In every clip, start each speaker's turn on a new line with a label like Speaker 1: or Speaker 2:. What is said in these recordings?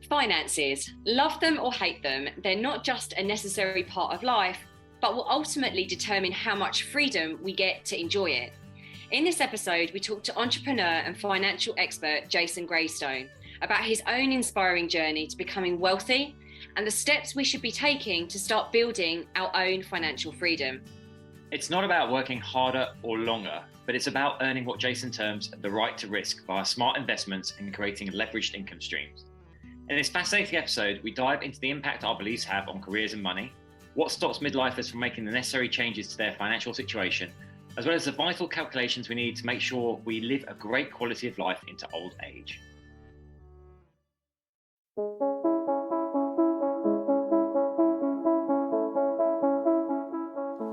Speaker 1: Finances, love them or hate them, they're not just a necessary part of life, but will ultimately determine how much freedom we get to enjoy it. In this episode, we talk to entrepreneur and financial expert Jason Graystone about his own inspiring journey to becoming wealthy and the steps we should be taking to start building our own financial freedom.
Speaker 2: It's not about working harder or longer, but it's about earning what Jason terms the right to risk via smart investments and creating leveraged income streams. In this fascinating episode, we dive into the impact our beliefs have on careers and money, what stops midlifers from making the necessary changes to their financial situation, as well as the vital calculations we need to make sure we live a great quality of life into old age.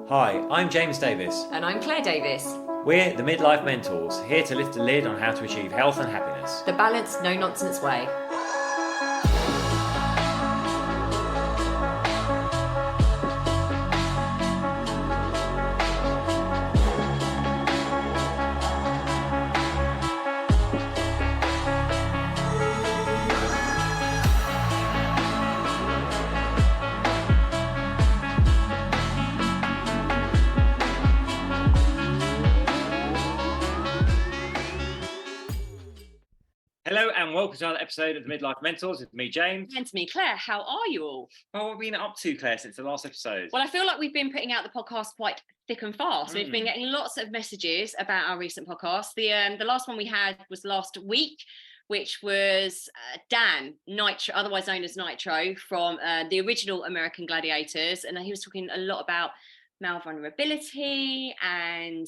Speaker 2: Hi, I'm James Davis.
Speaker 1: And I'm Claire Davis.
Speaker 2: We're the Midlife Mentors, here to lift the lid on how to achieve health and happiness.
Speaker 1: The balanced, no-nonsense way.
Speaker 2: Hello and welcome to another episode of the Midlife Mentors with me, James.
Speaker 1: And to me, Claire, how are you all?
Speaker 2: Well, what have we been up to, Claire, since the last episode?
Speaker 1: Well, I feel like we've been putting out the podcast quite thick and fast. We've been getting lots of messages about our recent podcast. The last one we had was last week, which was Dan Nitro, otherwise known as Nitro, from the original American Gladiators. And he was talking a lot about male vulnerability and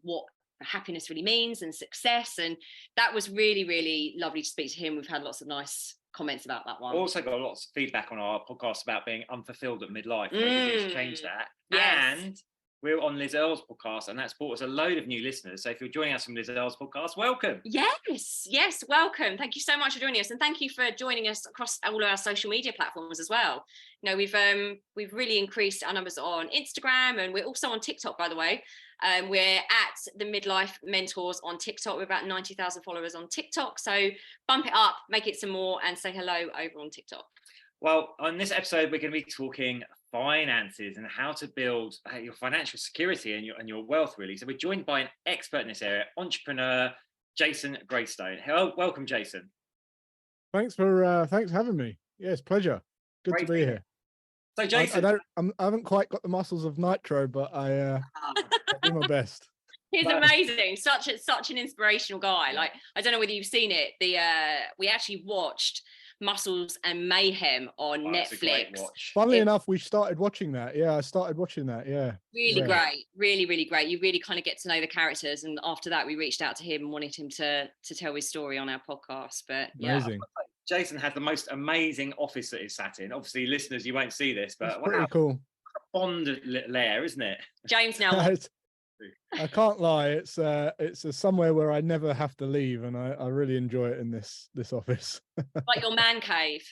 Speaker 1: what happiness really means and success, and that was really lovely to speak to him. We've had lots of nice comments about that one.
Speaker 2: Also got lots of feedback on our podcast about being unfulfilled at midlife. We need to change that.
Speaker 1: Yes.
Speaker 2: And we're on Liz Earle's podcast, and that's brought us a load of new listeners. So if you're joining us from Liz Earle's podcast, welcome.
Speaker 1: Yes, welcome. Thank you so much for joining us, and thank you for joining us across all of our social media platforms as well. You know, we've really increased our numbers on Instagram, and we're also on TikTok, by the way. We're at the Midlife Mentors on TikTok. We're about 90,000 followers on TikTok. So bump it up, make it some more, and say hello over on TikTok.
Speaker 2: Well, on this episode, we're going to be talking finances and how to build your financial security and your wealth, really. So we're joined by an expert in this area, entrepreneur Jason Graystone. Hello, welcome, Jason.
Speaker 3: Thanks for having me. Yes, pleasure. Good to be here.
Speaker 2: So, Jason,
Speaker 3: I haven't quite got the muscles of Nitro, but I do my best.
Speaker 1: He's amazing. Such an inspirational guy. Like, I don't know whether you've seen it. We actually watched Muscles and Mayhem on Netflix.
Speaker 3: Funnily enough, we started watching that. Yeah, I started watching that. Yeah.
Speaker 1: Really great. Really great. You really kind of get to know the characters. And after that, we reached out to him and wanted him to tell his story on our podcast. But yeah.
Speaker 3: Amazing.
Speaker 2: Jason had the most amazing office that he's sat in. Obviously, listeners, you won't see this, but
Speaker 3: it's pretty cool.
Speaker 2: Bond lair, isn't it?
Speaker 1: James now.
Speaker 3: I can't lie. It's somewhere where I never have to leave, and I really enjoy it in this office.
Speaker 1: Like your man cave.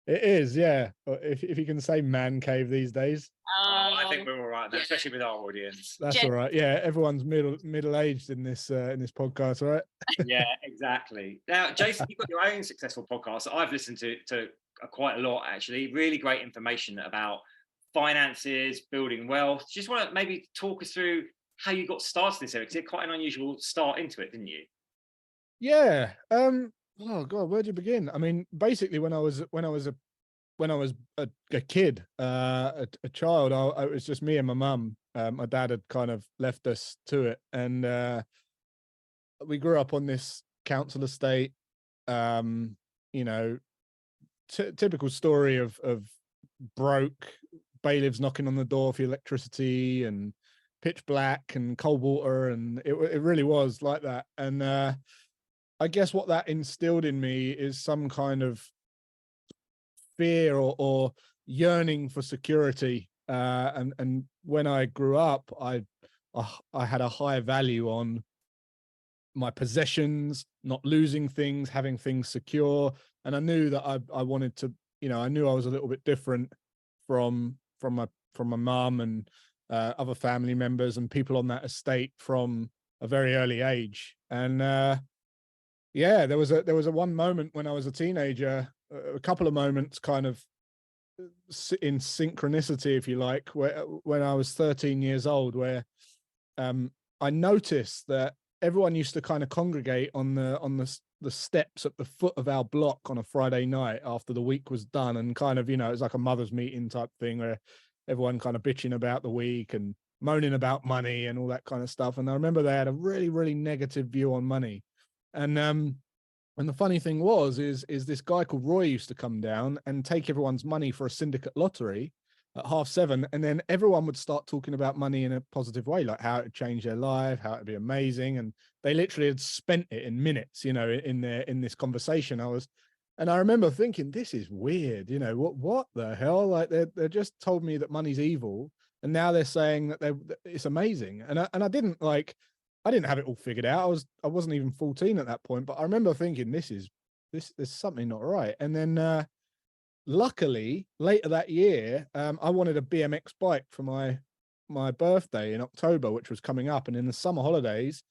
Speaker 3: It is, yeah. If you can say man cave these days.
Speaker 2: I think we're all right now, especially with our audience.
Speaker 3: That's all right. Yeah, everyone's middle-aged in this podcast, all right?
Speaker 2: Yeah, exactly. Now, Jason, you've got your own successful podcast that I've listened to quite a lot, actually. Really great information about finances, building wealth. Just want to maybe talk us through how you got started in this area, because it's quite an unusual start into it, didn't you?
Speaker 3: Yeah. Oh God, where do you begin? I mean, basically, when I was a kid, a child, it was just me and my mum. My dad had kind of left us to it, and we grew up on this council estate. You know, typical story of broke bailiffs knocking on the door for electricity and pitch black and cold water, and it really was like that. And I guess what that instilled in me is some kind of fear or yearning for security. And when I grew up, I had a high value on my possessions, not losing things, having things secure. And I knew that I wanted to, I knew I was a little bit different from my mum and other family members and people on that estate from a very early age. And there was a one moment when I was a teenager a couple of moments kind of in synchronicity, if you like, where when I was 13 years old, where I noticed that everyone used to kind of congregate on the steps at the foot of our block on a Friday night after the week was done, and kind of, you know, it's like a mother's meeting type thing where everyone kind of bitching about the week and moaning about money and all that kind of stuff. And I remember they had a really, really negative view on money. And the funny thing is this guy called Roy used to come down and take everyone's money for a syndicate lottery at 7:30, and then everyone would start talking about money in a positive way, like how it would change their life, how it'd be amazing, and they literally had spent it in minutes, you know, in this conversation. And I remember thinking, this is weird, you know, what the hell? Like they just told me that money's evil, and now they're saying that it's amazing, and I didn't have it all figured out. I wasn't even 14 at that point, but I remember thinking, there's something not right. And then luckily later that year, I wanted a BMX bike for my birthday in October, which was coming up. And in the summer holidays,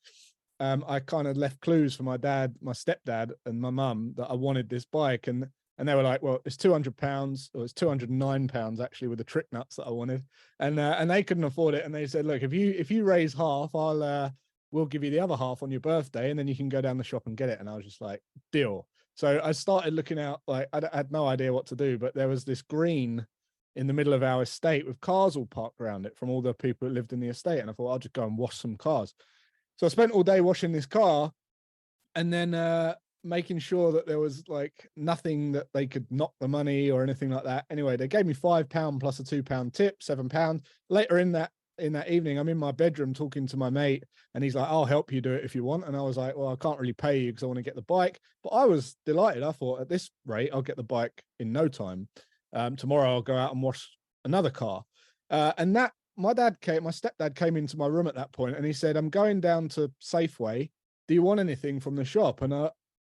Speaker 3: I kind of left clues for my dad, my stepdad, and my mum that I wanted this bike, and they were like, well, it's £200, or it's £209 actually, with the trick nuts that I wanted, and they couldn't afford it. And they said, look, if you raise half, we'll give you the other half on your birthday, and then you can go down the shop and get it. And I was just like, deal. So I started looking out, like I had no idea what to do, but there was this green in the middle of our estate with cars all parked around it from all the people that lived in the estate. And I thought, I'll just go and wash some cars. So I spent all day washing this car, and then making sure that there was like nothing that they could knock the money or anything like that. Anyway, they gave me £5 plus a £2 tip, £7. Later in that evening, I'm in my bedroom talking to my mate, and he's like, I'll help you do it if you want. And I was like, well, I can't really pay you because I want to get the bike. But I was delighted. I thought, at this rate, I'll get the bike in no time. Tomorrow I'll go out and wash another car. And that my stepdad came into my room at that point, and he said, I'm going down to Safeway. Do you want anything from the shop? And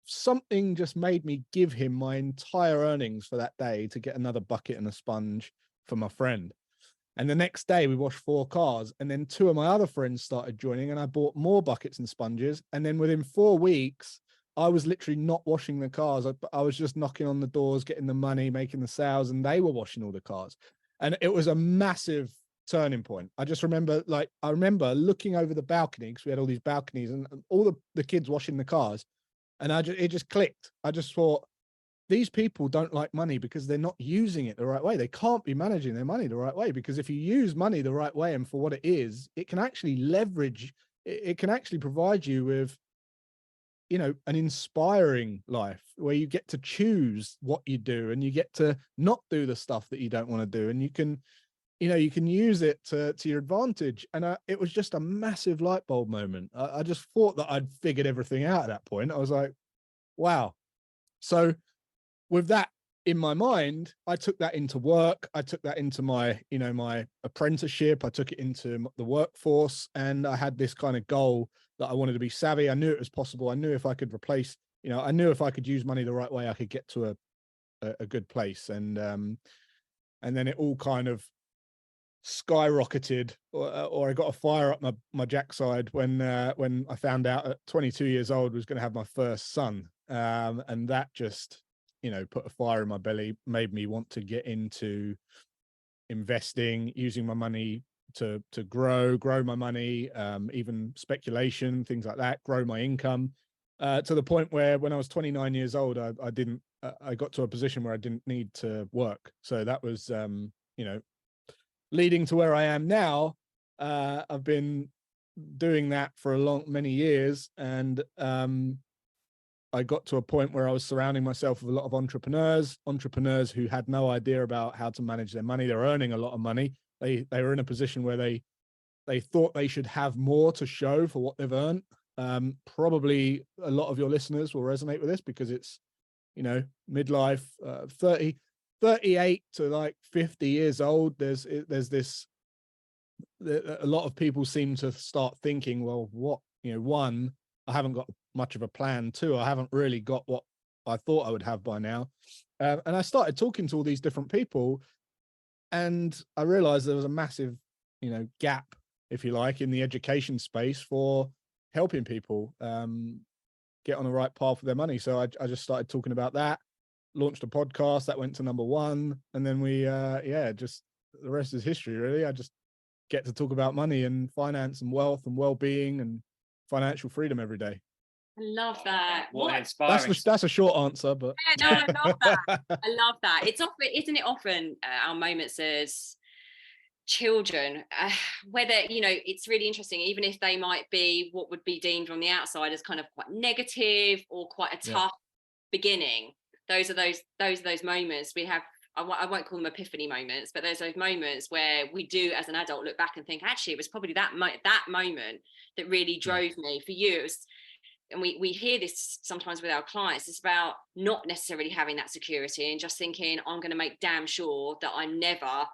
Speaker 3: something just made me give him my entire earnings for that day to get another bucket and a sponge for my friend. And the next day we washed 4 cars, and then 2 of my other friends started joining, and I bought more buckets and sponges. And then within 4 weeks, I was literally not washing the cars. I was just knocking on the doors, getting the money, making the sales, and they were washing all the cars. And it was a massive turning point. I remember looking over the balcony, because we had all these balconies, and all the kids washing the cars. And it just clicked. I just thought, these people don't like money because they're not using it the right way. They can't be managing their money the right way, because if you use money the right way and for what it is, it can actually leverage, it can actually provide you with, you know, an inspiring life where you get to choose what you do, and you get to not do the stuff that you don't want to do. And you can use it to your advantage. And it was just a massive light bulb moment. I just thought that I'd figured everything out at that point. I was like, wow. So with that in my mind, I took that into work. I took that into my apprenticeship. I took it into the workforce, and I had this kind of goal that I wanted to be savvy. I knew it was possible. I knew if I could I knew if I could use money the right way, I could get to a good place. And then it all kind of skyrocketed, or I got a fire up my jackside when I found out at 22 years old was going to have my first son. And that just, put a fire in my belly, made me want to get into investing, using my money to grow my money, even speculation, things like that, grow my income, to the point where when I was 29 years old, I got to a position where I didn't need to work. So that was, leading to where I am now. I've been doing that for many years. And, I got to a point where I was surrounding myself with a lot of entrepreneurs who had no idea about how to manage their money. They're earning a lot of money. They were in a position where they thought they should have more to show for what they've earned. Probably a lot of your listeners will resonate with this, because it's, midlife, 38 to like 50 years old. There's this, a lot of people seem to start thinking, well, what, one, I haven't got much of a plan. 2, I haven't really got what I thought I would have by now. And I started talking to all these different people, and I realized there was a massive, gap, if you like, in the education space for helping people get on the right path with their money. So I just started talking about that. launched a podcast that went to #1, and then we just the rest is history, really. I just get to talk about money and finance and wealth and well-being and financial freedom every day.
Speaker 1: I love that.
Speaker 2: What inspiring.
Speaker 3: That's a short answer, but
Speaker 1: no, I love that. I love that. It's often, isn't it often our moments as children, whether, it's really interesting, even if they might be what would be deemed from the outside as kind of quite negative or quite a tough beginning. Those are those moments we have. I won't call them epiphany moments, but there's those moments where we do, as an adult, look back and think, actually, it was probably that moment that really drove me. For you, it was, and we hear this sometimes with our clients, it's about not necessarily having that security and just thinking, I'm going to make damn sure that I'm never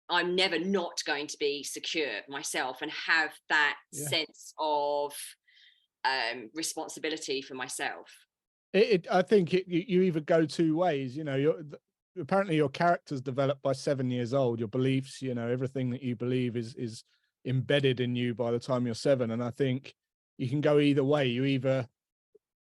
Speaker 1: not going to be secure myself and have that sense of responsibility for myself.
Speaker 3: I think you either go two ways. Apparently your character's developed by 7 years old. Your beliefs, everything that you believe is embedded in you by the time you're 7. And I think you can go either way. You either,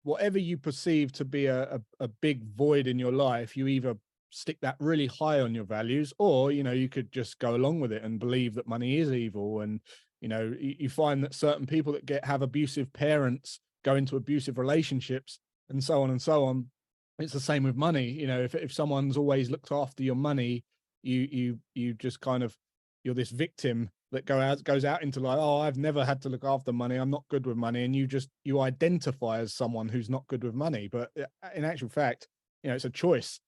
Speaker 3: whatever you perceive to be a big void in your life, you either stick that really high on your values, or you could just go along with it and believe that money is evil. And you find that certain people that have abusive parents go into abusive relationships, and so on and so on. It's the same with money. If someone's always looked after your money, you just kind of, you're this victim that goes out into like, oh, I've never had to look after money, I'm not good with money, and you identify as someone who's not good with money. But in actual fact, it's a choice.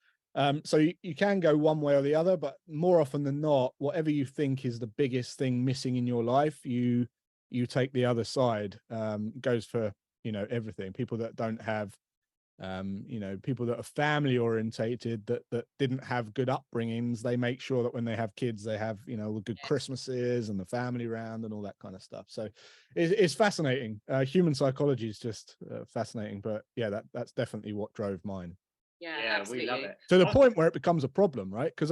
Speaker 3: So you can go one way or the other, but more often than not, whatever you think is the biggest thing missing in your life, you take the other side. Goes for everything. People that don't have people that are family orientated, that didn't have good upbringings, they make sure that when they have kids, they have the good Christmases and the family round and all that kind of stuff. So it's fascinating. Human psychology is just fascinating. But that's definitely what drove mine.
Speaker 1: Yeah,
Speaker 2: we love it,
Speaker 3: to the point where it becomes a problem, right? Because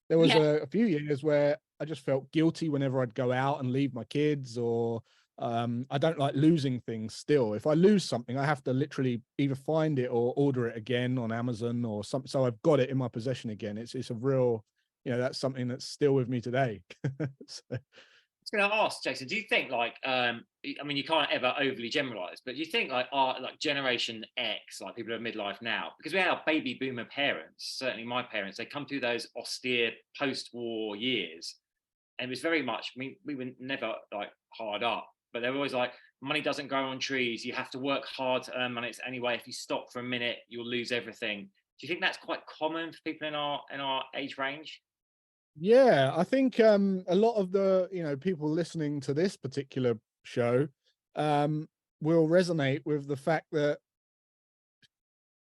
Speaker 3: there was a few years where I just felt guilty whenever I'd go out and leave my kids, or I don't like losing things. Still, if I lose something, I have to literally either find it or order it again on Amazon or something, so I've got it in my possession again. It's a real, that's something that's still with me today. So.
Speaker 2: I was going to ask, Jason, do you think you can't ever overly generalize, but do you think our Generation X, like people who are midlife now, because we had our baby boomer parents, certainly my parents, they come through those austere post-war years, and it was very much, we were never hard up, but they were always like, money doesn't grow on trees, you have to work hard to earn money anyway. If you stop for a minute, you'll lose everything. Do you think that's quite common for people in our age range?
Speaker 3: Yeah, I think a lot of the people listening to this particular show will resonate with the fact that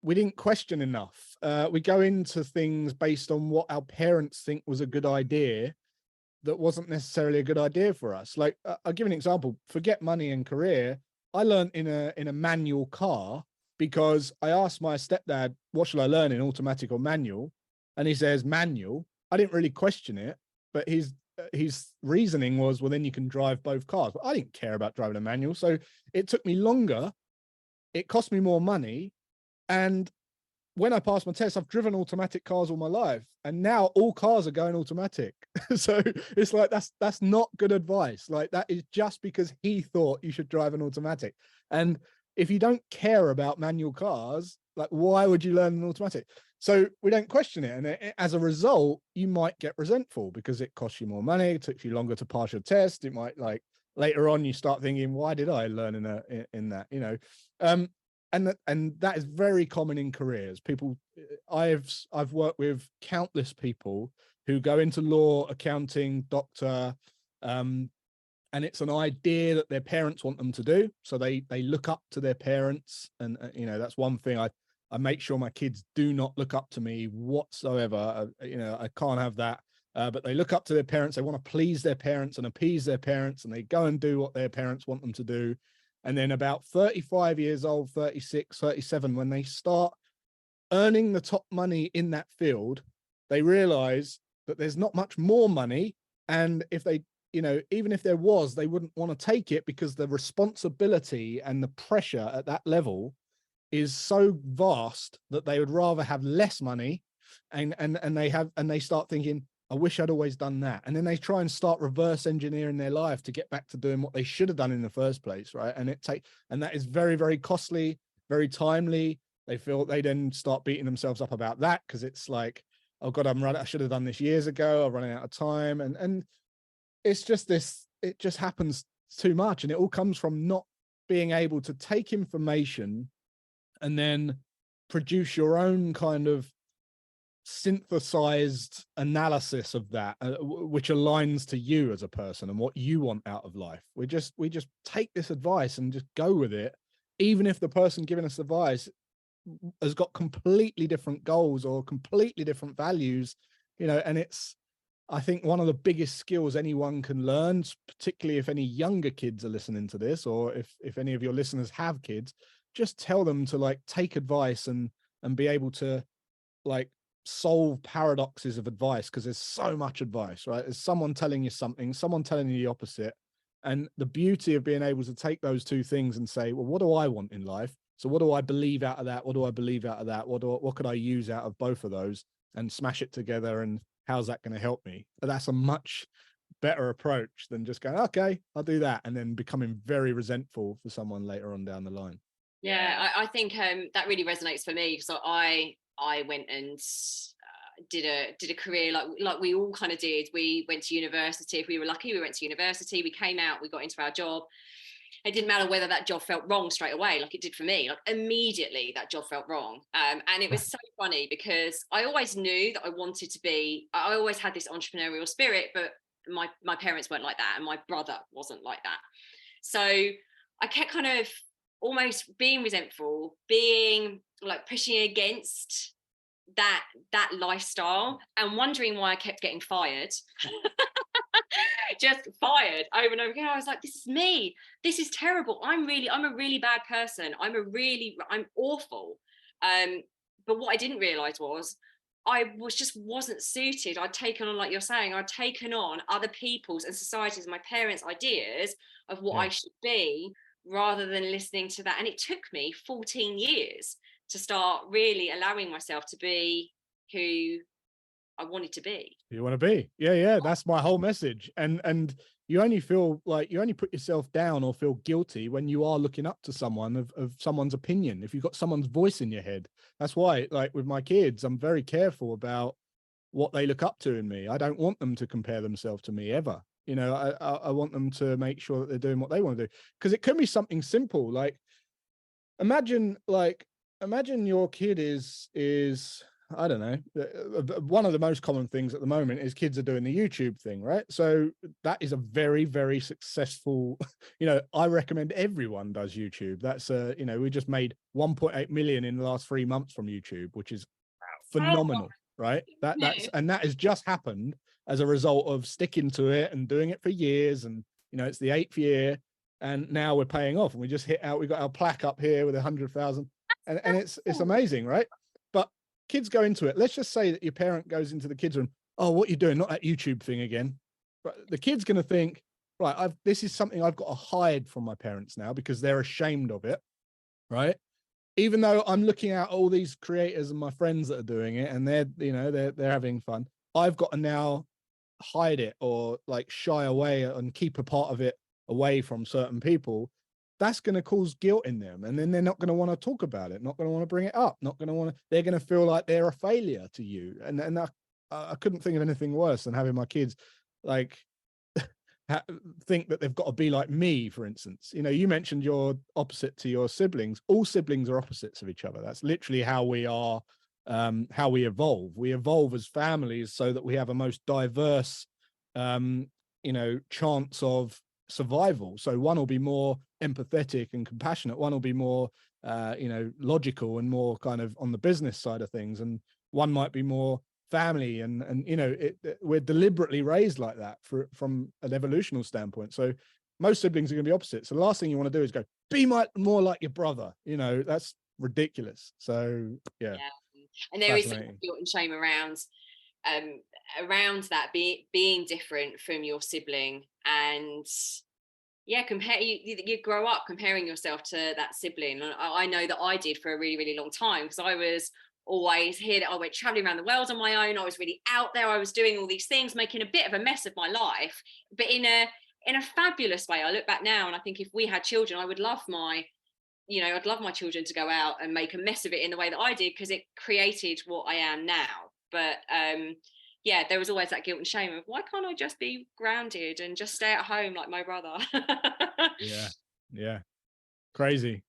Speaker 3: we didn't question enough. We go into things based on what our parents think was a good idea that wasn't necessarily a good idea for us. Like, I'll give an example. Forget money and career. I learned in a manual car because I asked my stepdad, what should I learn, in automatic or manual? And he says manual. I didn't really question it, but his reasoning was, well, then you can drive both cars. But I didn't care about driving a manual, so it took me longer. It cost me more money, and when I passed my test, I've driven automatic cars all my life, and now all cars are going automatic. So it's like, that's not good advice. Like, that is just because he thought you should drive an automatic. And if you don't care about manual cars, like, why would you learn an automatic? So we don't question it. And as a result, you might get resentful because it costs you more money. It took you longer to pass your test. It might, later on, you start thinking, why did I learn in that, and that is very common in careers. People, I've worked with countless people who go into law, accounting, doctor, and it's an idea that their parents want them to do. So they look up to their parents, and that's one thing I make sure my kids do not look up to me whatsoever. I can't have that. But they look up to their parents. They want to please their parents and appease their parents, and they go and do what their parents want them to do. And then about 35 years old, 36, 37, when they start earning the top money in that field, they realize that there's not much more money. And if they, even if there was, they wouldn't want to take it because the responsibility and the pressure at that level is so vast that they would rather have less money, and they start thinking, I wish I'd always done that. And then they try and start reverse engineering their life to get back to doing what they should have done in the first place, right? And that is very, very costly, very timely. They feel they then start beating themselves up about that, because it's like, oh God, I should have done this years ago. I'm running out of time. And it's just this, it just happens too much. And it all comes from not being able to take information and then produce your own kind of synthesized analysis of that, which aligns to you as a person and what you want out of life. We just take this advice and just go with it, even if the person giving us advice has got completely different goals or completely different values, and it's, I think, one of the biggest skills anyone can learn, particularly if any younger kids are listening to this, or if any of your listeners have kids, just tell them to like take advice and be able to like solve paradoxes of advice, because there's so much advice, right? There's someone telling you something, someone telling you the opposite. And the beauty of being able to take those two things and say, well, what do I want in life? So what do I believe out of that? What do I believe out of that? What could I use out of both of those and smash it together? And how's that going to help me? That's a much better approach than just going, okay, I'll do that, and then becoming very resentful for someone later on down the line.
Speaker 1: Yeah, I think that really resonates for me, because I went and did a career like we all kind of did. We went to university. If we were lucky, we went to university. We came out, we got into our job. It didn't matter whether that job felt wrong straight away, like it did for me. Like immediately, that job felt wrong. And it was so funny, because I always knew that I wanted to be. I always had this entrepreneurial spirit, but my parents weren't like that, and my brother wasn't like that. So I kept kind of almost being resentful, being like pushing against that lifestyle, and wondering why I kept getting fired. Just fired over and over again. I was like, this is me, this is terrible, I'm a really bad person, I'm awful. But what I didn't realize was I wasn't suited. I'd taken on, like you're saying, I'd taken on other people's and society's and my parents' ideas of what I should be, rather than listening to that. And it took me 14 years to start really allowing myself to be who I wanted to be.
Speaker 3: You want to be. Yeah. That's my whole message. And you only feel like you only put yourself down or feel guilty when you are looking up to someone of someone's opinion. If you've got someone's voice in your head, that's why, like with my kids, I'm very careful about what they look up to in me. I don't want them to compare themselves to me ever. I want them to make sure that they're doing what they want to do, because it can be something simple. Like imagine your kid is I don't know, one of the most common things at the moment is kids are doing the YouTube thing, right? So that is a very, very successful, I recommend everyone does YouTube. That's we just made 1.8 million in the last 3 months from YouTube, which is phenomenal, right? That has just happened as a result of sticking to it and doing it for years. And, it's the 8th year, and now we're paying off, and we just we got our plaque up here with 100,000, and it's amazing, right? But kids go into it. Let's just say that your parent goes into the kids room. Oh, what are you doing? Not that YouTube thing again. But the kid's going to think, right, this is something I've got to hide from my parents now because they're ashamed of it, right? Even though I'm looking at all these creators and my friends that are doing it, and they're having fun, I've got to now hide it or like shy away and keep a part of it away from certain people. That's going to cause guilt in them, and then they're not going to want to talk about it, not going to want to bring it up, they're going to feel like they're a failure to you. And I couldn't think of anything worse than having my kids like think that they've got to be like me, for instance. You mentioned you're opposite to your siblings. All siblings are opposites of each other. That's literally how we are, how we evolve as families, so that we have a most diverse chance of survival. So one will be more empathetic and compassionate, one will be more logical and more kind of on the business side of things, and one might be more family, and we're deliberately raised like that from an evolutional standpoint. So most siblings are going to be opposites. So the last thing you want to do is go be more like your brother. That's ridiculous. So yeah.
Speaker 1: And there is some guilt and shame around that being different from your sibling, and Yeah, you grow up comparing yourself to that sibling. And I know that I did for a really, really long time, because I was always here. I went traveling around the world on my own. I was really out there. I was doing all these things, making a bit of a mess of my life, but in a fabulous way. I look back now and I think if we had children, I would love I'd love my children to go out and make a mess of it in the way that I did, because it created what I am now. But yeah, there was always that guilt and shame of, why can't I just be grounded and just stay at home like my brother?
Speaker 3: Yeah, crazy.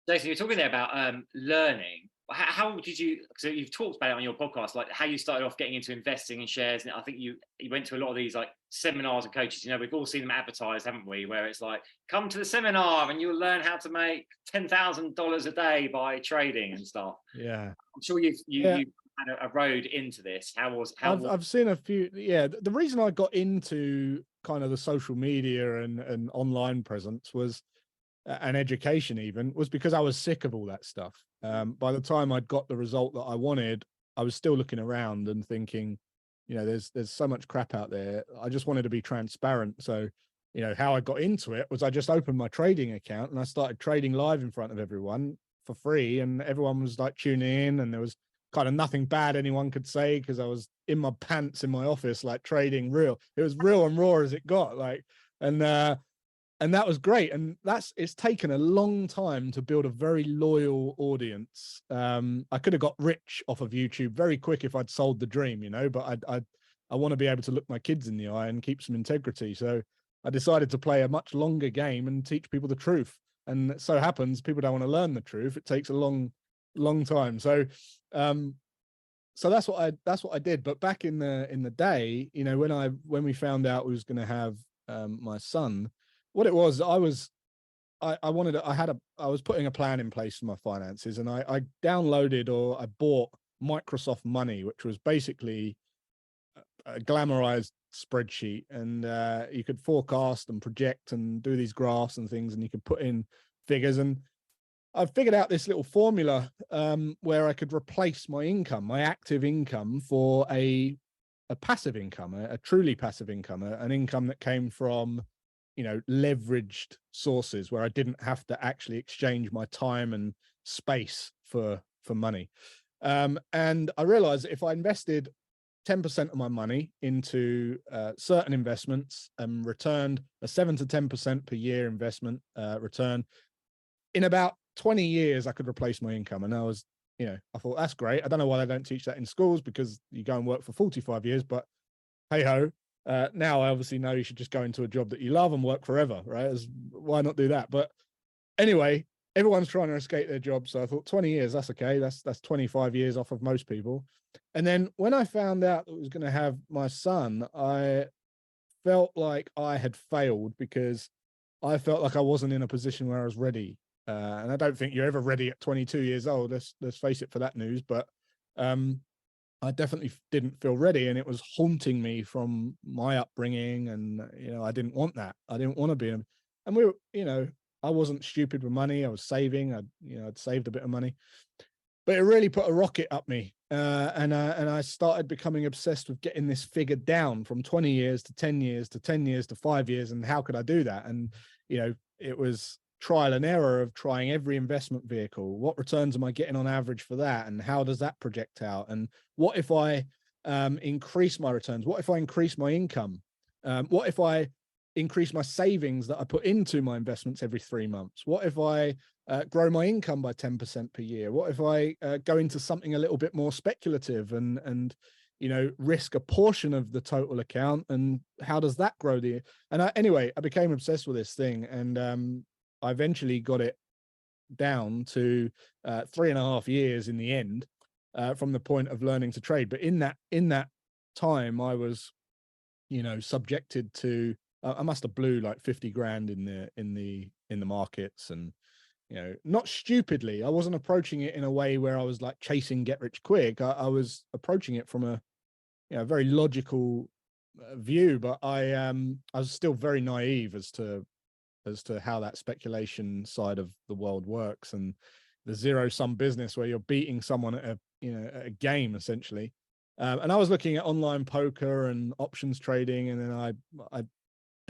Speaker 2: Jason, you're talking there about learning. How did you? So you've talked about it on your podcast, like how you started off getting into investing in shares, and I think you went to a lot of these like seminars and coaches. We've all seen them advertised, haven't we? Where it's like, come to the seminar and you'll learn how to make $10,000 a day by trading and stuff.
Speaker 3: Yeah,
Speaker 2: I'm sure you had a road into this. I've
Speaker 3: seen a few. Yeah, the reason I got into kind of the social media and online presence was, and education even, was because I was sick of all that stuff. By the time I'd got the result that I wanted, I was still looking around and thinking, there's so much crap out there. I just wanted to be transparent. So, how I got into it was I just opened my trading account and I started trading live in front of everyone for free, and everyone was like tuning in, and there was kind of nothing bad anyone could say, because I was in my pants in my office, like trading real. It was real and raw as it got, like, and that was great. And it's taken a long time to build a very loyal audience. I could have got rich off of YouTube very quick if I'd sold the dream, but I want to be able to look my kids in the eye and keep some integrity. So I decided to play a much longer game and teach people the truth. And it so happens people don't want to learn the truth. It takes a long time. So that's what I did. But back in the day, when we found out we was going to have my son, what it was, I was putting a plan in place for my finances, and I downloaded, or I bought Microsoft Money, which was basically a glamorized spreadsheet, and you could forecast and project and do these graphs and things, and you could put in figures. And I figured out this little formula where I could replace my income, my active income, for a passive income, a truly passive income, an income that came from leveraged sources, where I didn't have to actually exchange my time and space for money. And I realized that if I invested 10% of my money into certain investments and returned a 7 to 10% per year investment return, in about 20 years, I could replace my income. And I thought, that's great. I don't know why they don't teach that in schools, because you go and work for 45 years, but hey ho. Now I obviously know you should just go into a job that you love and work forever, right? Why not do that? But anyway, everyone's trying to escape their job. So I thought 20 years, that's okay. That's 25 years off of most people. And then when I found out that I was going to have my son, I felt like I had failed, because I felt like I wasn't in a position where I was ready. And I don't think you're ever ready at 22 years old. Let's face it for that news. But I definitely didn't feel ready, and it was haunting me from my upbringing. And, I didn't want that. I didn't want to be, and we were, I wasn't stupid with money. I was saving. I'd saved a bit of money, but it really put a rocket up me. And I started becoming obsessed with getting this figured down from 20 years to 10 years to 10 years to 5 years. And how could I do that? And, it was trial and error of trying every investment vehicle. What returns am I getting on average for that? And how does that project out? And what if I increase my returns? What if I increase my income? What if I increase my savings that I put into my investments every 3 months? What if I grow my income by 10% per year? What if I go into something a little bit more speculative and risk a portion of the total account? And how does that grow anyway, I became obsessed with this thing, and I eventually got it down to 3.5 years in the end, from the point of learning to trade. But in that time, I was, subjected to, I must have blew like 50 grand in the markets, and, not stupidly. I wasn't approaching it in a way where I was like chasing get rich quick. I was approaching it from a, very logical view, but I was still very naive as to how that speculation side of the world works, and the zero-sum business where you're beating someone at a game, essentially. And I was looking at online poker and options trading, and then I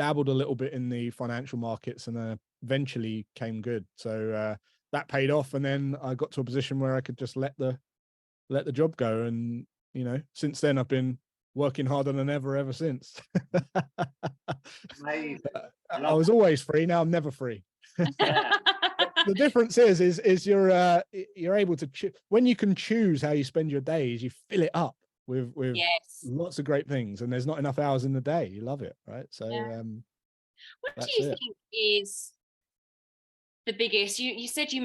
Speaker 3: dabbled a little bit in the financial markets and eventually came good. So that paid off, and then I got to a position where I could just let the job go, and since then I've been working harder than ever since.
Speaker 2: Amazing.
Speaker 3: I was always free. Now I'm never free.
Speaker 2: Yeah.
Speaker 3: The difference is you're able to when you can choose how you spend your days, you fill it up with
Speaker 1: Yes.
Speaker 3: lots of great things, and there's not enough hours in the day. You love it, right? So
Speaker 1: What do
Speaker 3: that's
Speaker 1: you
Speaker 3: it.
Speaker 1: think is the biggest? You said you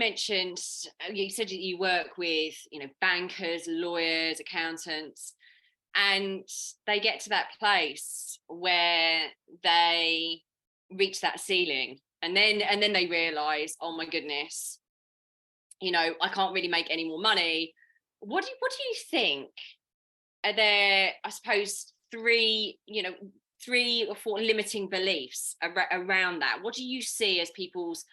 Speaker 1: said you work with bankers, lawyers, accountants, and they get to that place where they reach that ceiling, and then they realize, oh my goodness, I can't really make any more money. What do you think? Are there, I suppose, three or four limiting beliefs around that? What do you see as people's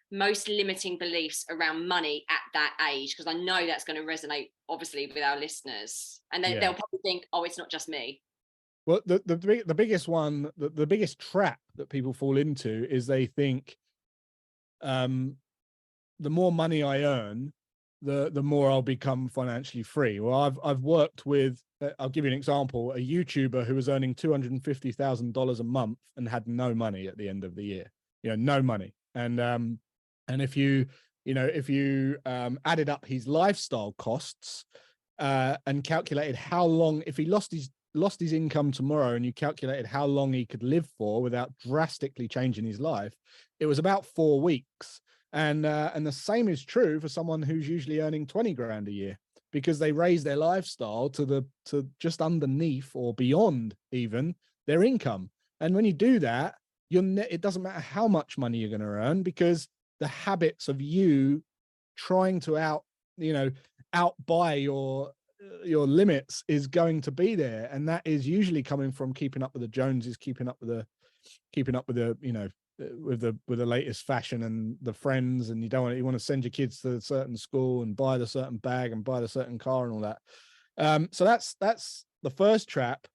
Speaker 1: most limiting beliefs around money at that age? Because I know that's going to resonate, obviously, with our listeners, and they'll probably think, oh, it's not just me.
Speaker 3: Well, the biggest one, the biggest trap that people fall into is they think, the more money I earn, the more I'll become financially free. Well, I've worked with, I'll give you an example, a YouTuber who was earning $250,000 a month and had no money at the end of the year. No money. And if you added up his lifestyle costs and calculated how long, if he lost his income tomorrow, and you calculated how long he could live for without drastically changing his life, it was about 4 weeks. And the same is true for someone who's usually earning 20 grand a year, because they raise their lifestyle to just underneath or beyond even their income. And when you do that, it doesn't matter how much money you're going to earn, because the habits of you trying to outbuy your limits is going to be there. And that is usually coming from keeping up with the Joneses, keeping up with the with the latest fashion and the friends, and you want to send your kids to a certain school and buy the certain bag and buy the certain car and all that. So that's the first trap.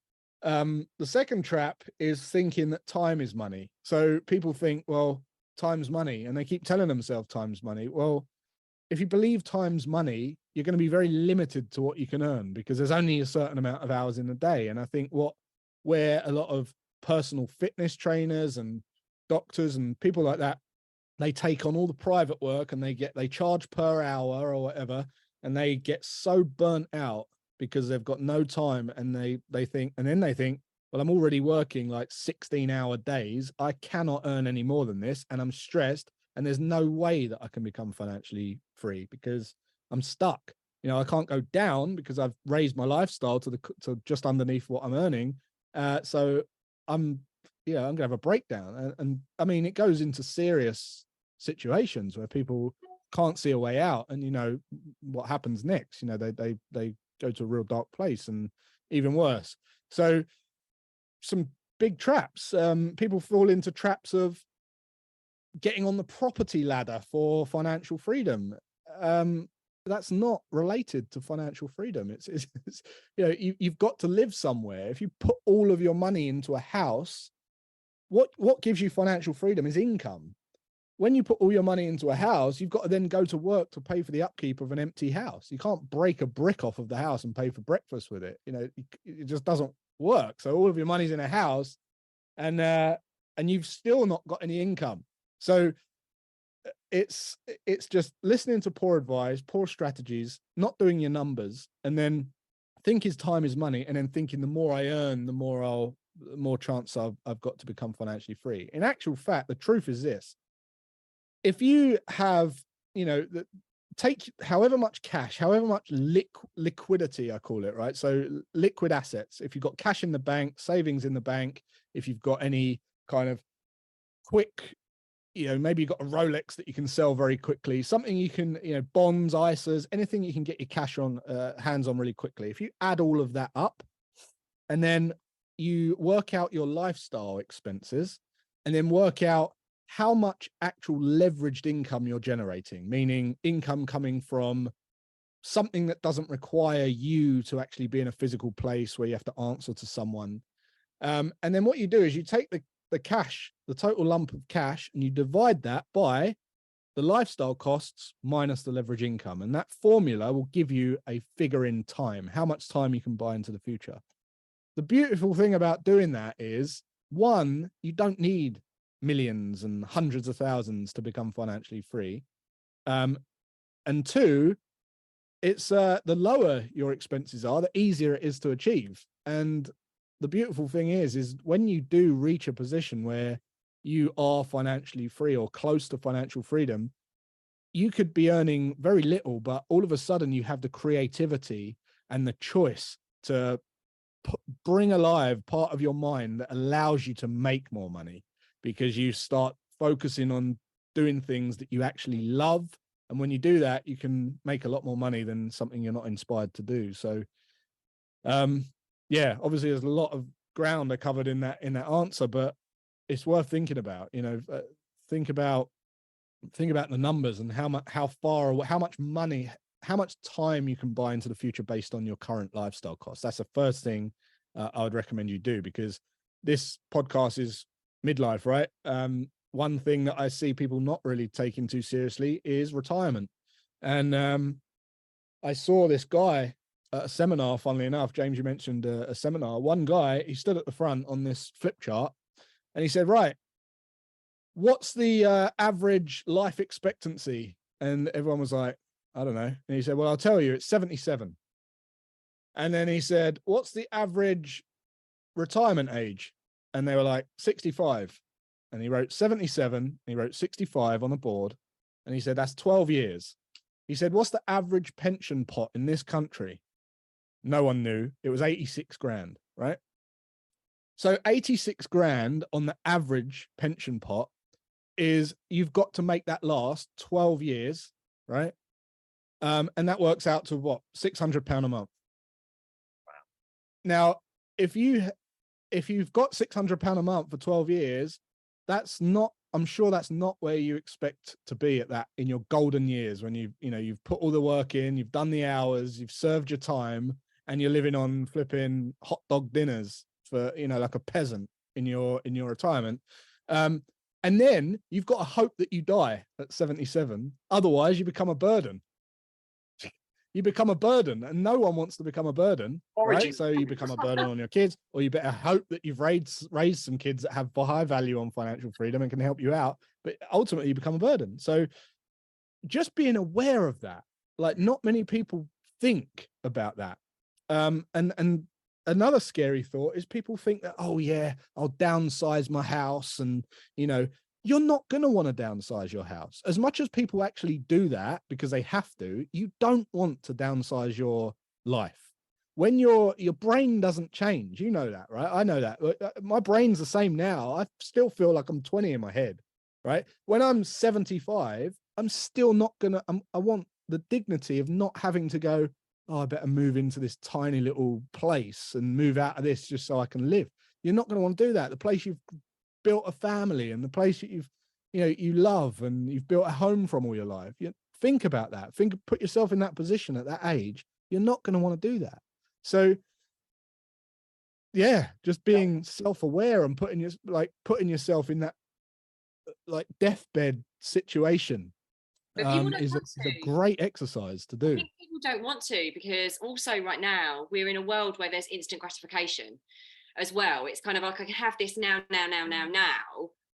Speaker 3: The second trap is thinking that time is money. So people think, well, time's money, and they keep telling themselves time's money. Well, if you believe time's money, you're going to be very limited to what you can earn, because there's only a certain amount of hours in a day. And I think where a lot of personal fitness trainers and doctors and people like that, they take on all the private work, and they charge per hour or whatever, and they get so burnt out because they've got no time, and they think, well, I'm already working like 16-hour days, I cannot earn any more than this, and I'm stressed, and there's no way that I can become financially free because I'm stuck. I can't go down because I've raised my lifestyle to just underneath what I'm earning. So I'm going to have a breakdown. And I mean, it goes into serious situations where people can't see a way out, and what happens next. They go to a real dark place, and even worse. So some big traps. People fall into traps of getting on the property ladder for financial freedom. That's not related to financial freedom. It's you've got to live somewhere. If you put all of your money into a house, what gives you financial freedom is income. When you put all your money into a house, you've got to then go to work to pay for the upkeep of an empty house. You can't break a brick off of the house and pay for breakfast with it. It just doesn't work. So all of your money's in a house, and you've still not got any income. So it's just listening to poor advice, poor strategies, not doing your numbers, and then think his time is money, and then thinking the more I earn, the more chance I've got to become financially free. In actual fact, the truth is this: if you have, take however much cash, however much liquidity, I call it, right? So liquid assets. If you've got cash in the bank, savings in the bank, if you've got any kind of quick, maybe you've got a Rolex that you can sell very quickly, something you can, bonds, ISAs, anything you can get your cash on, hands on really quickly. If you add all of that up, and then you work out your lifestyle expenses, and then work out how much actual leveraged income you're generating, meaning income coming from something that doesn't require you to actually be in a physical place where you have to answer to someone. And then what you do is you take the cash, the total lump of cash, and you divide that by the lifestyle costs minus the leverage income. And that formula will give you a figure in time, how much time you can buy into the future. The beautiful thing about doing that is, one, you don't need millions and hundreds of thousands to become financially free. And two, it's the lower your expenses are, the easier it is to achieve. And the beautiful thing is when you do reach a position where you are financially free or close to financial freedom, you could be earning very little, but all of a sudden you have the creativity and the choice to bring alive part of your mind that allows you to make more money, because you start focusing on doing things that you actually love. And when you do that, you can make a lot more money than something you're not inspired to do. So, yeah, obviously there's a lot of ground I covered in that answer, but it's worth thinking about. Think about the numbers and how much money, how much time you can buy into the future based on your current lifestyle costs. That's the first thing I would recommend you do, because this podcast is midlife, right? One thing that I see people not really taking too seriously is retirement. And I saw this guy at a seminar, funnily enough. James, you mentioned a seminar. One guy, he stood at the front on this flip chart and he said, right, what's the average life expectancy? And everyone was like, I don't know. And he said, well, I'll tell you, it's 77. And then he said, what's the average retirement age? And they were like, 65. And he wrote 77, and he wrote 65 on the board. And he said, that's 12 years. He said, what's the average pension pot in this country? No one knew. It was 86 grand, right? So 86 grand on the average pension pot is, you've got to make that last 12 years, right? And that works out to what? £600 a month. Wow. Now, if you've got £600 a month for 12 years, I'm sure that's not where you expect to be at that in your golden years, when you've put all the work in, you've done the hours, you've served your time, and you're living on flipping hot dog dinners for, like a peasant in your retirement. And then you've got to hope that you die at 77. Otherwise you become a burden. You become a burden, and no one wants to become a burden, right? So you become a burden on your kids, or you better hope that you've raised some kids that have high value on financial freedom and can help you out. But ultimately you become a burden. So just being aware of that, like, not many people think about that. And another scary thought is people think that, oh yeah, I'll downsize my house. And, you're not going to want to downsize your house. As much as people actually do that because they have to, you don't want to downsize your life. When your brain doesn't change, you know that, right? I know that. My brain's the same now. I still feel like I'm 20 in my head, right? When I'm 75, I'm still not going to, I want the dignity of not having to go, oh, I better move into this tiny little place and move out of this just so I can live. You're not going to want to do that. The place you've built a family, and the place that you love and you've built a home from all your life. Think about that. Put yourself in that position at that age. You're not going to want to do that. So yeah, just being self-aware and putting yourself in that like deathbed situation is a great exercise to do.
Speaker 1: I think people don't want to, because also right now we're in a world where there's instant gratification as well. It's kind of like, I can have this now.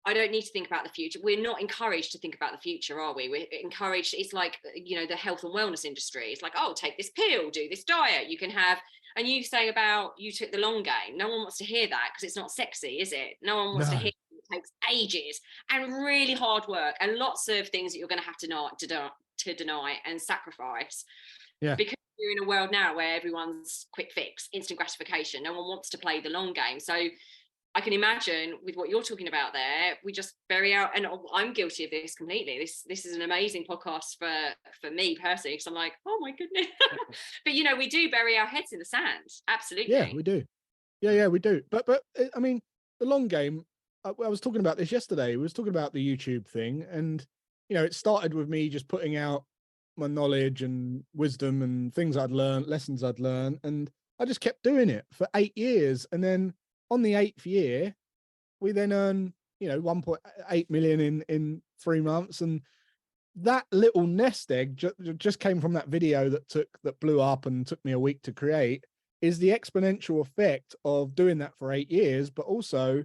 Speaker 1: I don't need to think about the future. We're not encouraged to think about the future, are we? We're encouraged. It's like, the health and wellness industry. It's like, oh, take this pill, do this diet. You can have, and you saying about you took the long game. No one wants to hear that, because it's not sexy, is it? No one wants to hear it takes ages and really hard work and lots of things that you're going to have to deny and sacrifice. Yeah. Because we're in a world now where everyone's quick fix, instant gratification. No one wants to play the long game. So I can imagine with what you're talking about there, we just bury out, and I'm guilty of this completely. This is an amazing podcast for me personally, because I'm like, oh my goodness. But we do bury our heads in the sand. Absolutely.
Speaker 3: Yeah, we do. Yeah, we do. But I mean, the long game, I was talking about this yesterday. We was talking about the YouTube thing, and it started with me just putting out my knowledge and wisdom and things I'd learned, lessons I'd learned, and I just kept doing it for 8 years. And then on the 8th year, we then earn, 1.8 million in 3 months. And that little nest egg just came from that video that blew up and took me a week to create, is the exponential effect of doing that for 8 years. But also,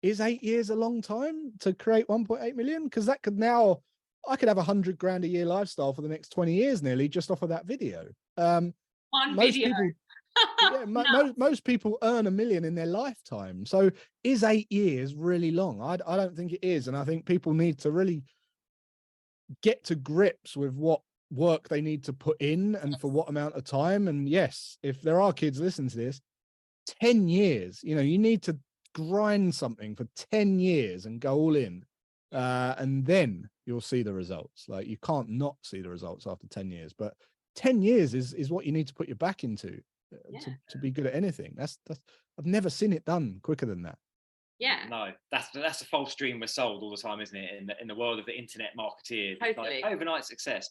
Speaker 3: is 8 years a long time to create 1.8 million? Because I could have 100 grand a year lifestyle for the next 20 years nearly just off of that video.
Speaker 1: One
Speaker 3: Most
Speaker 1: video.
Speaker 3: people, most people earn 1 million in their lifetime. So is 8 years really long? I don't think it is. And I think people need to really get to grips with what work they need to put in and for what amount of time. And yes, if there are kids listening to this, 10 years, you need to grind something for 10 years and go all in. And then you'll see the results. Like, you can't not see the results after 10 years, but 10 years is what you need to put your back into to be good at anything. That's I've never seen it done quicker than that.
Speaker 1: Yeah.
Speaker 2: No, that's a false dream we're sold all the time, isn't it? In the world of the internet marketeers,
Speaker 1: Totally.
Speaker 2: like overnight success.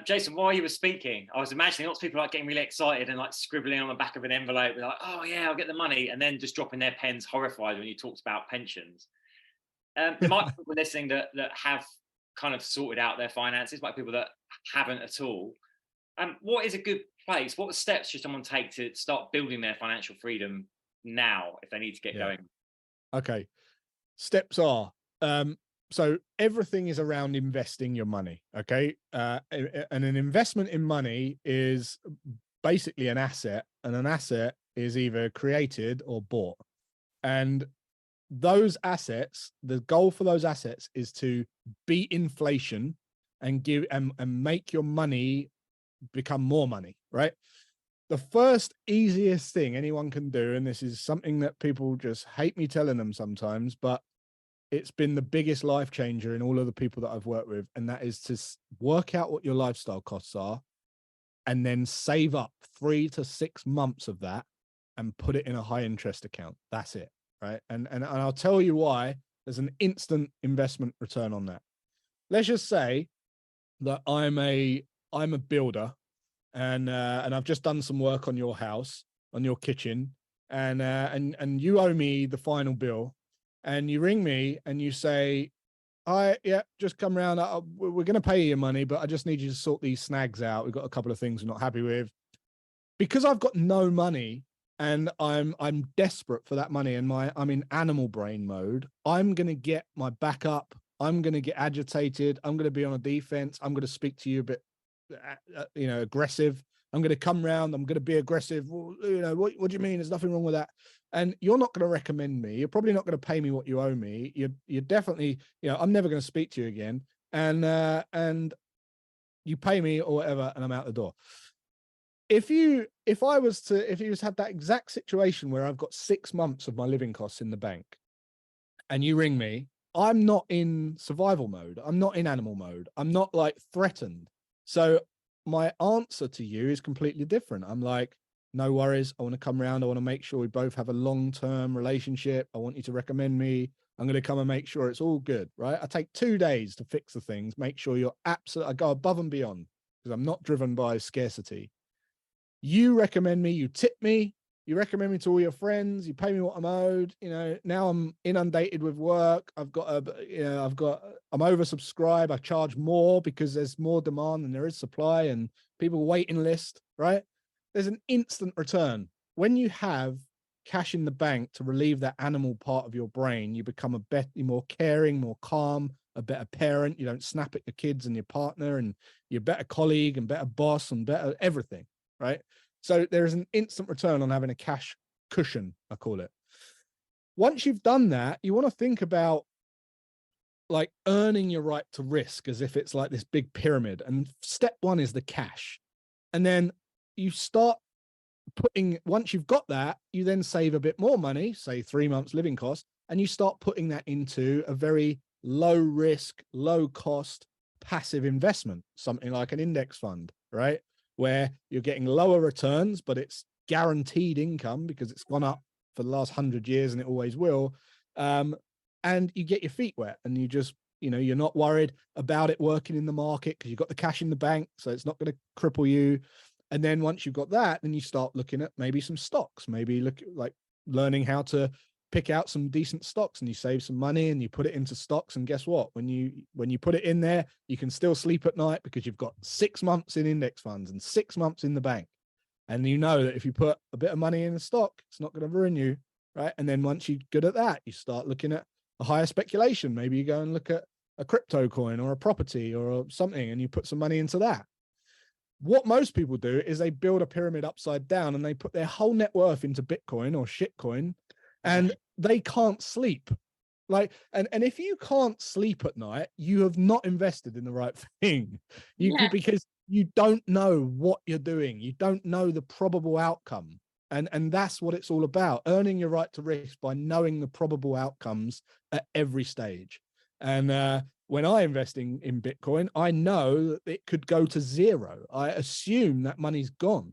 Speaker 2: Jason, while you were speaking, I was imagining lots of people like getting really excited and like scribbling on the back of an envelope, like, oh yeah, I'll get the money, and then just dropping their pens horrified when you talked about pensions. There might be people listening that have kind of sorted out their finances, like people that haven't at all. What is a good place? What steps should someone take to start building their financial freedom now if they need to get going?
Speaker 3: Okay. Steps are, so everything is around investing your money. Okay. And an investment in money is basically an asset, and an asset is either created or bought. And those assets, the goal for those assets is to beat inflation and give and make your money become more money, right? The first easiest thing anyone can do, and this is something that people just hate me telling them sometimes, but it's been the biggest life changer in all of the people that I've worked with, and that is to work out what your lifestyle costs are and then save up 3 to 6 months of that and put it in a high interest account. That's it, right? And I'll tell you why. There's an instant investment return on that. Let's just say that I'm a builder, and I've just done some work on your house, on your kitchen, and you owe me the final bill, and you ring me and you say, just come round. We're going to pay you your money, but I just need you to sort these snags out. We've got a couple of things we're not happy with. Because I've got no money and I'm desperate for that money, and I'm in animal brain mode, I'm going to get my back up. I'm going to get agitated. I'm going to be on a defense. I'm going to speak to you a bit aggressive. I'm going to come round. I'm going to be aggressive. Well, what do you mean? There's nothing wrong with that. And you're not going to recommend me. You're probably not going to pay me what you owe me. You're definitely, I'm never going to speak to you again. And you pay me or whatever, and I'm out the door. If you had that exact situation where I've got 6 months of my living costs in the bank and you ring me, I'm not in survival mode. I'm not in animal mode. I'm not like threatened. So my answer to you is completely different. I'm like, no worries. I want to come around. I want to make sure we both have a long-term relationship. I want you to recommend me. I'm going to come and make sure it's all good, right? I take 2 days to fix the things, make sure you're absolutely, I go above and beyond because I'm not driven by scarcity. You recommend me, you tip me, you recommend me to all your friends, you pay me what I'm owed. Now I'm inundated with work. I'm oversubscribed. I charge more because there's more demand than there is supply, and people waiting list, right? There's an instant return. When you have cash in the bank to relieve that animal part of your brain, you become more caring, more calm, a better parent. You don't snap at your kids and your partner, and you're a better colleague and better boss and better everything, right? So there's an instant return on having a cash cushion, I call it. Once you've done that, you want to think about like earning your right to risk as if it's like this big pyramid. And step 1 is the cash. And then you start once you've got that, you then save a bit more money, say 3 months living cost, and you start putting that into a very low risk, low cost, passive investment, something like an index fund, right? Where you're getting lower returns, but it's guaranteed income because it's gone up for the last 100 years and it always will. And you get your feet wet, and you just, you're not worried about it working in the market because you've got the cash in the bank, so it's not going to cripple you. And then once you've got that, then you start looking at maybe some stocks, maybe look like learning how to pick out some decent stocks and you save some money and you put it into stocks. And guess what? When you put it in there, you can still sleep at night because you've got 6 months in index funds and 6 months in the bank. And you know that if you put a bit of money in a stock, it's not going to ruin you, right? And then once you're good at that, you start looking at a higher speculation. Maybe you go and look at a crypto coin or a property or something, and you put some money into that. What most people do is they build a pyramid upside down and they put their whole net worth into Bitcoin or shitcoin, and they can't sleep. Like, and if you can't sleep at night, you have not invested in the right thing. Because you don't know what you're doing. You don't know the probable outcome. And that's what it's all about. Earning your right to risk by knowing the probable outcomes at every stage. And when I invest in Bitcoin, I know that it could go to zero. I assume that money's gone.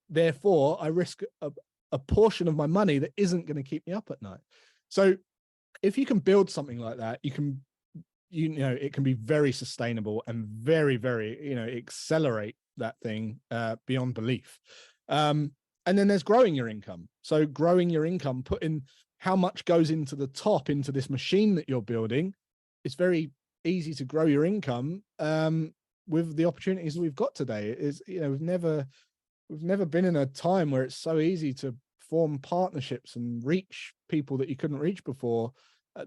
Speaker 3: Therefore, I risk a portion of my money that isn't going to keep me up at night. So if you can build something like that, it can be very sustainable and very, very, accelerate that thing beyond belief. And then there's growing your income. So growing your income, putting how much goes into the top into this machine that you're building. It's very easy to grow your income with the opportunities that we've got today. We've never been in a time where it's so easy to form partnerships and reach people that you couldn't reach before.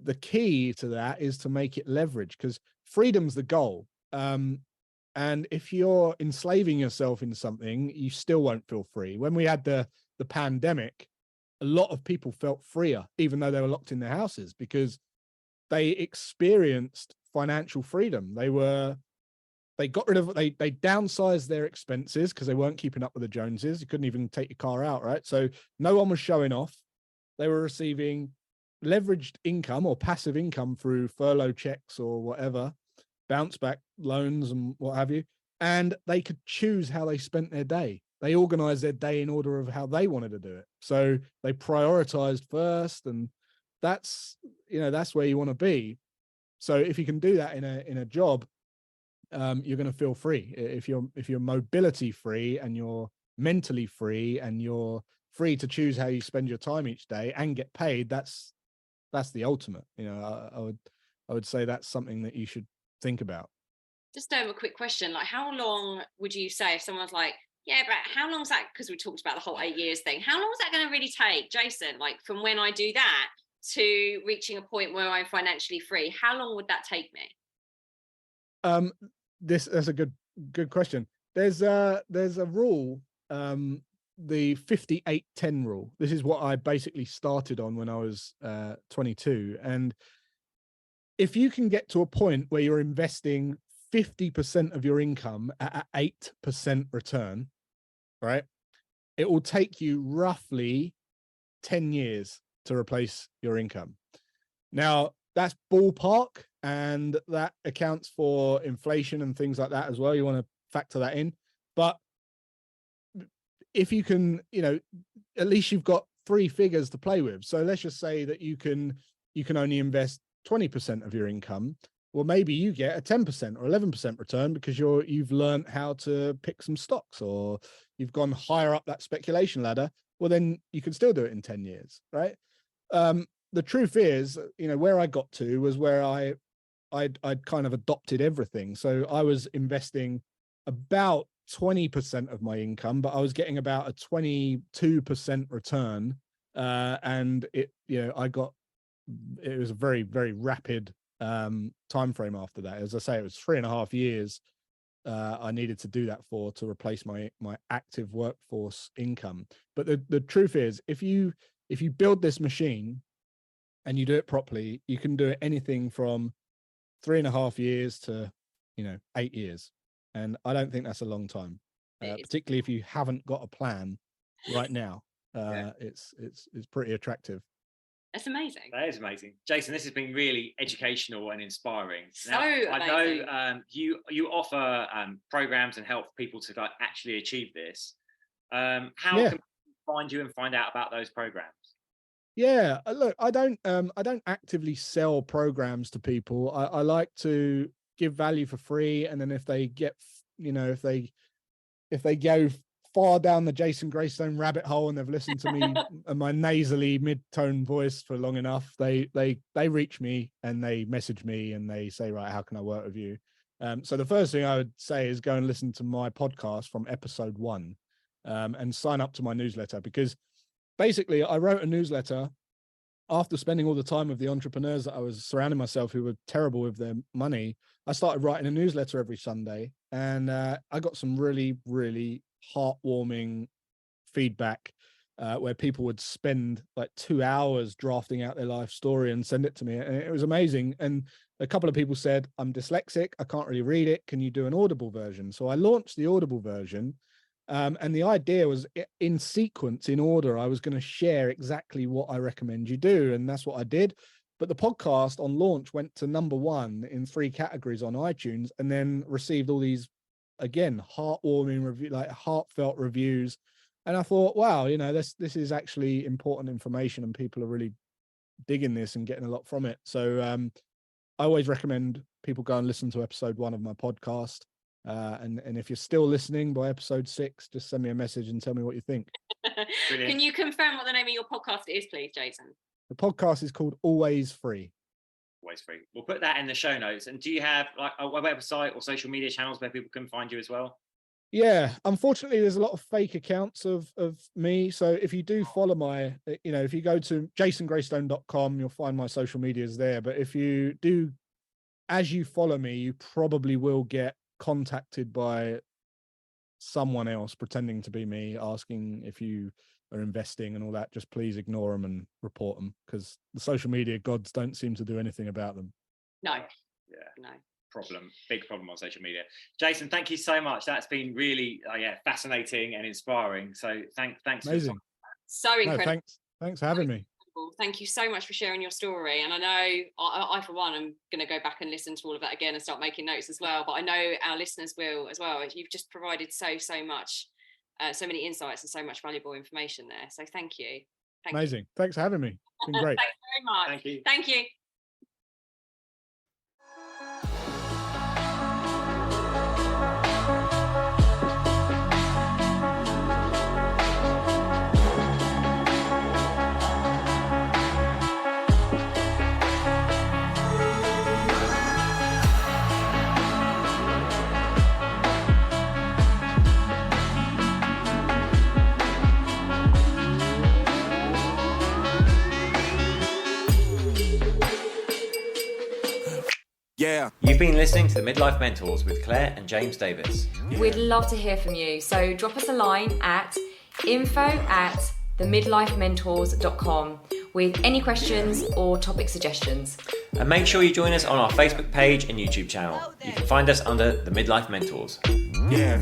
Speaker 3: The key to that is to make it leverage, because freedom's the goal. And if you're enslaving yourself in something, you still won't feel free. When we had the pandemic, a lot of people felt freer, even though they were locked in their houses, because they experienced financial freedom. They downsized their expenses because they weren't keeping up with the Joneses. You couldn't even take your car out, right? So no one was showing off. They were receiving leveraged income or passive income through furlough checks or whatever, bounce back loans and what have you. And they could choose how they spent their day. They organized their day in order of how they wanted to do it. So they prioritized first, and that's where you want to be. So if you can do that in a job, you're going to feel free. If you're mobility free and you're mentally free and you're free to choose how you spend your time each day and get paid, that's the ultimate. I would say that's something that you should think about.
Speaker 1: Just a quick question, like how long would you say, if someone's like, yeah, but how long is that, because we talked about the whole 8 years thing, how long is that going to really take, Jason, like from when I do that to reaching a point where I'm financially free? How long would that take me?
Speaker 3: That's a good question. There's a rule, the 58-10 rule. This is what I basically started on when I was 22. And if you can get to a point where you're investing 50% of your income at an 8% return, right, it will take you roughly 10 years to replace your income. Now, that's ballpark, and that accounts for inflation and things like that as well. You want to factor that in. But if you can, at least you've got 3 figures to play with. So let's just say that you can only invest 20% of your income. Well, maybe you get a 10% or 11% return because you've learned how to pick some stocks, or you've gone higher up that speculation ladder. Well, then you can still do it in 10 years, right? The truth is, where I got to was where I'd kind of adopted everything. So I was investing about 20% of my income, but I was getting about a 22% return. And it was a very, very rapid time frame after that. As I say, it was 3.5 years I needed to do that to replace my active workforce income. But the truth is, if you build this machine and you do it properly, you can do it anything from 3.5 years to 8 years. And I don't think that's a long time, particularly if you haven't got a plan right now. It's pretty attractive.
Speaker 1: That's amazing.
Speaker 2: That is amazing. Jason, this has been really educational and inspiring.
Speaker 1: Now,
Speaker 2: I know you offer programs and help people to actually achieve this. How can people find you and find out about those programs?
Speaker 3: Yeah, look, I don't actively sell programs to people. I like to give value for free, and then if they get, if they go far down the Jason Graystone rabbit hole and they've listened to me and my nasally mid-tone voice for long enough, they reach me and they message me and they say, right, how can I work with you? So the first thing I would say is go and listen to my podcast from episode 1, and sign up to my newsletter, because basically I wrote a newsletter after spending all the time with the entrepreneurs that I was surrounding myself who were terrible with their money. I started writing a newsletter every Sunday, and I got some really, really heartwarming feedback where people would spend like 2 hours drafting out their life story and send it to me. And it was amazing. And a couple of people said, I'm dyslexic, I can't really read it. Can you do an Audible version? So I launched the Audible version. And the idea was in sequence, in order, I was going to share exactly what I recommend you do. And that's what I did. But the podcast on launch went to #1 in 3 categories on iTunes, and then received all these, again, heartwarming review, like heartfelt reviews. And I thought, wow, you know, this is actually important information and people are really digging this and getting a lot from it. So I always recommend people go and listen to episode 1 of my podcast. And if you're still listening by episode 6, just send me a message and tell me what you think.
Speaker 1: Can you confirm what the name of your podcast is, please, Jason?
Speaker 3: The podcast is called Always Free.
Speaker 2: Always Free. We'll put that in the show notes. And do you have like a website or social media channels where people can find you as well?
Speaker 3: Yeah, unfortunately, there's a lot of fake accounts of me. So if you do follow my, you know, if you go to jasongraystone.com, you'll find my social medias there. But if you do, as you follow me, you probably will get contacted by someone else pretending to be me, asking if you are investing and all that. Just please ignore them and report them, because the social media gods don't seem to do anything about them.
Speaker 1: No.
Speaker 2: Yeah.
Speaker 1: No.
Speaker 2: Big problem on social media. Jason, thank you so much. That's been really fascinating and inspiring. So thanks.
Speaker 3: Amazing.
Speaker 1: So incredible.
Speaker 3: No, thanks for having me.
Speaker 1: Thank you so much for sharing your story. And I know I for one, I'm going to go back and listen to all of that again and start making notes as well. But I know our listeners will as well. You've just provided so much, so many insights and so much valuable information there. So thank you.
Speaker 3: Amazing. Thanks for having me. It's been great.
Speaker 1: Thanks very much.
Speaker 2: Thank you.
Speaker 1: Thank you.
Speaker 4: Yeah.
Speaker 2: You've been listening to the Midlife Mentors with Claire and James Davis.
Speaker 5: Yeah. We'd love to hear from you. So drop us a line at info@themidlifementors.com with any questions or topic suggestions.
Speaker 2: And make sure you join us on our Facebook page and YouTube channel. You can find us under the Midlife Mentors.
Speaker 4: Yeah.